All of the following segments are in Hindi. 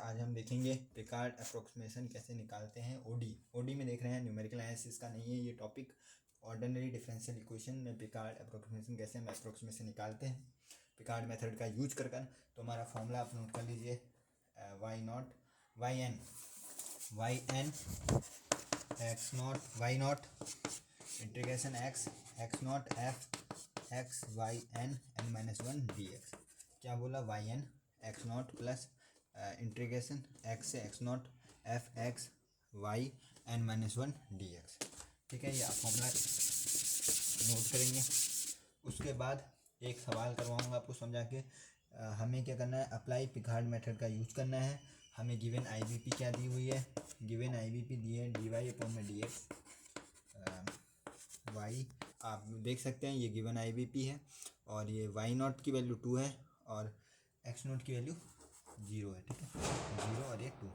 आज हम देखेंगे पिकार्ड अप्रोक्सीमेशन कैसे निकालते हैं। ओडी में देख रहे हैं, न्यूमेरिकल एनालिसिस का नहीं है ये टॉपिक। ऑर्डिनरी डिफरेंशियल इक्वेशन में पिकार्ड अप्रोक्सीमेशन कैसे हम अप्रोक्सीमेशन निकालते हैं पिकार्ड मेथड का यूज कर। तो हमारा फॉर्मूला आप नोट कर लीजिए, Y N Y naught integration x not F X Y N N minus one D X. क्या बोला? Y N X naught plus integration X से X not F X Y N minus one D X. ठीक है, ये आप फॉर्मूला नोट करेंगे। उसके बाद एक सवाल करवाऊंगा आपको समझा के। हमें क्या करना है? अप्लाई पिकार्ड मेथड का यूज करना है। हमें गिवन आईवीपी क्या दी हुई है? गिवन आईवीपी दी है डी वाई अपॉन में डी एक्स वाई। आप देख सकते हैं ये गिवन आईवीपी है और ये वाई नॉट की वैल्यू 2 है और एक्स नॉट की वैल्यू 0 है। ठीक है, 0 और ये 2।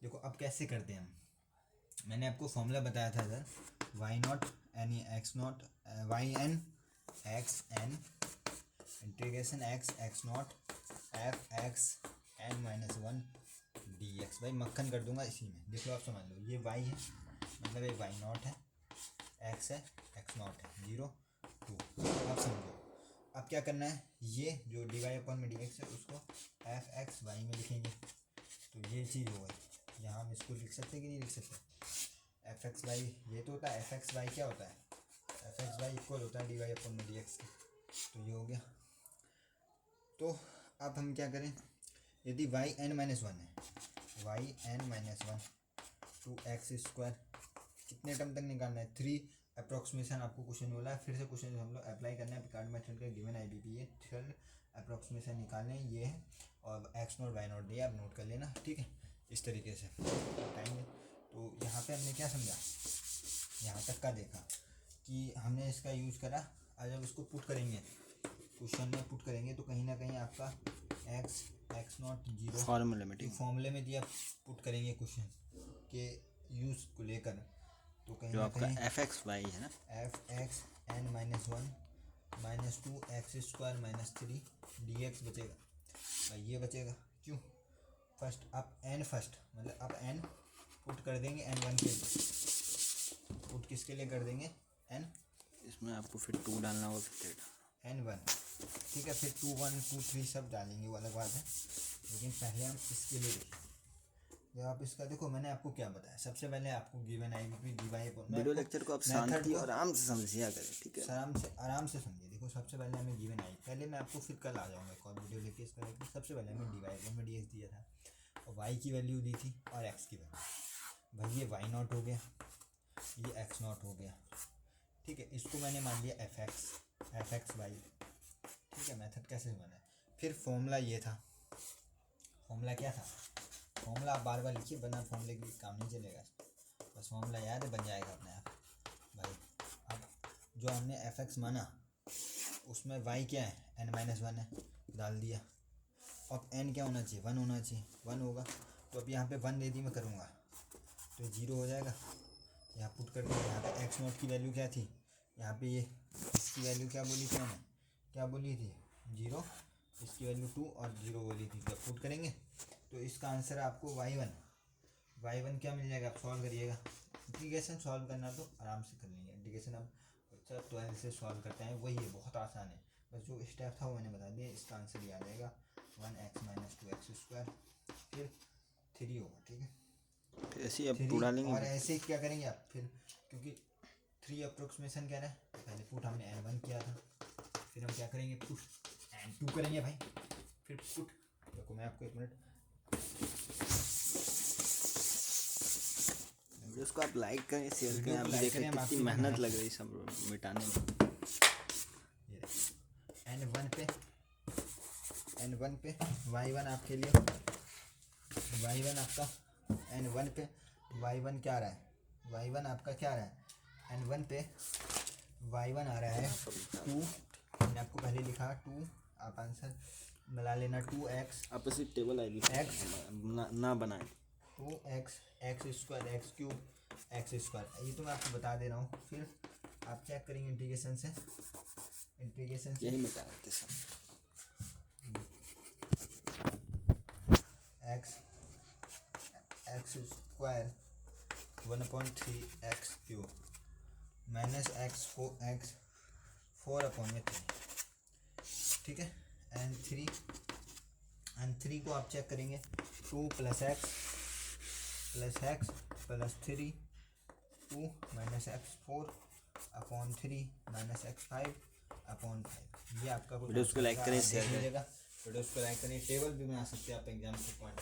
देखो अब कैसे करते हैं हम। मैंने आपको फॉर्मूला बताया था इधर, वाई नॉट यानी x nought y N x n integration x not F x n minus one D x. भाई मक्खन कर दूंगा इसी में। देखो आप समझ लो, ये वाई है मतलब ये वाई नॉट है, एक्स है, एक्स नॉट है, 0 2। आप समझो अब क्या करना है। ये जो डी वाई अपॉन में डी एक्स है उसको एफ एक्स वाई में लिखेंगे तो ये चीज़ हो गई। यहाँ हम इसको लिख सकते कि नहीं लिख सकते? एफ एक्स वाई ये तो होता है, एफ एक्स वाई क्या होता है? एफ एक्स वाई इक्वल होता है डी वाई अपॉन में डी एक्स के। तो ये हो गया। तो अब हम क्या करें? यदि वाई एन माइनस वन है, y N minus one 2x² कितने टर्म तक निकालना है? 3 अप्रोक्सीमेशन आपको क्वेश्चन बोला है। फिर से क्वेश्चन हम लोग अप्लाई करना है पिकार्ड मेथड का। गिवन आईवीपी है, 3 अप्रोक्सीमेशन निकालने हैं ये है और एक्स नोट वाई नोट दिए, आप नोट कर लेना। ठीक है, इस तरीके से बताएंगे। तो यहाँ पे हमने क्या समझा, यहाँ तक का देखा कि हमने इसका यूज़ करा। और जब इसको पुट करेंगे क्वेश्चन में पुट करेंगे तो कहीं ना कहीं आपका एक्स नॉट 0 फॉर्मूले में दिया पुट करेंगे क्वेश्चन के यूज़ को लेकर। तो कहीं जो ना आपका कहीं एफ एक्स वाई है ना, f x n minus one minus 2x² minus 3 d x बचेगा और ये बचेगा। क्यों? फर्स्ट आप एन फर्स्ट मतलब आप एन पुट कर देंगे एन वन के लिए। पुट किसके लिए कर देंगे? एन इसमें आपको फिर 2 डालना होगा, फिर एन वन। ठीक है, फिर 2 1 2 3 सब डालेंगे, वो अलग बात है। लेकिन पहले हम इसके लिए देखें। जब आप इसका देखो, मैंने आपको क्या बताया। सबसे पहले आपको given IVP d y video lecture को आप शांति और आराम से समझिया करें। ठीक है, आराम से समझिए। देखो सबसे पहले हमें गिवन आई, पहले मैं आपको फिर कल आ जाऊँगा एक और वीडियो लेके इसका। सबसे पहले हमें डी वाई में डी एक्स दिया था और वाई की वैल्यू दी थी और एक्स की वैल्यू। भाई ये वाई नॉट हो गया, ये एक्स नॉट हो गया। ठीक है, इसको मैंने मान लिया एफ एक्स वाई। ठीक है, मेथड कैसे बना है? फिर फॉर्मूला ये था। फॉर्मूला क्या था? फॉर्मूला आप बार बार लिखिए, बना फॉर्मूले के काम नहीं चलेगा। बस फॉर्मूला याद है, बन जाएगा अपने आप। भाई अब जो हमने एफ एक्स माना उसमें वाई क्या है? एन माइनस वन है, डाल दिया। अब एन क्या होना चाहिए? 1 होना चाहिए, 1 होगा। तो अब यहाँ पे 1 दे दी मैं करूँगा तो 0 हो जाएगा। यहाँ पुट कर दिया। यहाँ पे एक्स नोट की वैल्यू क्या थी? यहाँ पे ये इसकी वैल्यू क्या बोली थी मैंने? क्या बोली थी? 0। इसकी वैल्यू 2 और 0 बोली थी। तो पुट करेंगे तो इसका आंसर आपको y1 क्या मिल जाएगा? आप सॉल्व करिएगा। इंटीग्रेशन सॉल्व करना तो आराम से कर लेंगे। इंटीग्रेशन अब बच्चा 12 से सॉल्व करते हैं, वही है, बहुत आसान है। बस जो स्टेप था वो मैंने बता दिया। इसका आंसर ये आ जाएगा 1x माइनस 2x² फिर 3 होगा। ठीक है, ऐसे अब 2 डालेंगे और ऐसे क्या करेंगे आप फिर, क्योंकि 3 अप्रोक्सीमेशन कह रहे हैं। पहले पुट हमने n1 किया था, फिर हम क्या करेंगे? पुट n2 करेंगे भाई, फिर पुट। देखो मैं आपको 1 मिनट, उसको आप लाइक करें, शेयर करें। आप देख रहे हैं कितनी मेहनत लग रही सब मिटाने में। n1 पे y1 आपके लिए, y1 आपका n1 पे y1 क्या आ रहा है? y1 आपका क्या आ रहा है? n1 पे y1 आ रहा है 2। मैंने आपको पहले लिखा 2, आप आंसर मिला लेना 2x। आप इसी टेबल आएगी x ना बनाएं 2x x² x³ x²। ये तो मैं आपको बता दे रहा हूँ। फिर आप चेक करेंगे इंटीग्रेशन से यही मिटा देते सब। x x square 1/3 minus x को एक्स 4/3, ठीक है। एंड थ्री को आप चेक करेंगे 2 + x plus 3 2 minus x 4/3 minus x 5/5। ये आपका वीडियोस को लाइक करें, शेयर करें। वीडियोस को लाइक करें। टेबल भी बना सकते हैं आप एग्जाम के पॉइंट।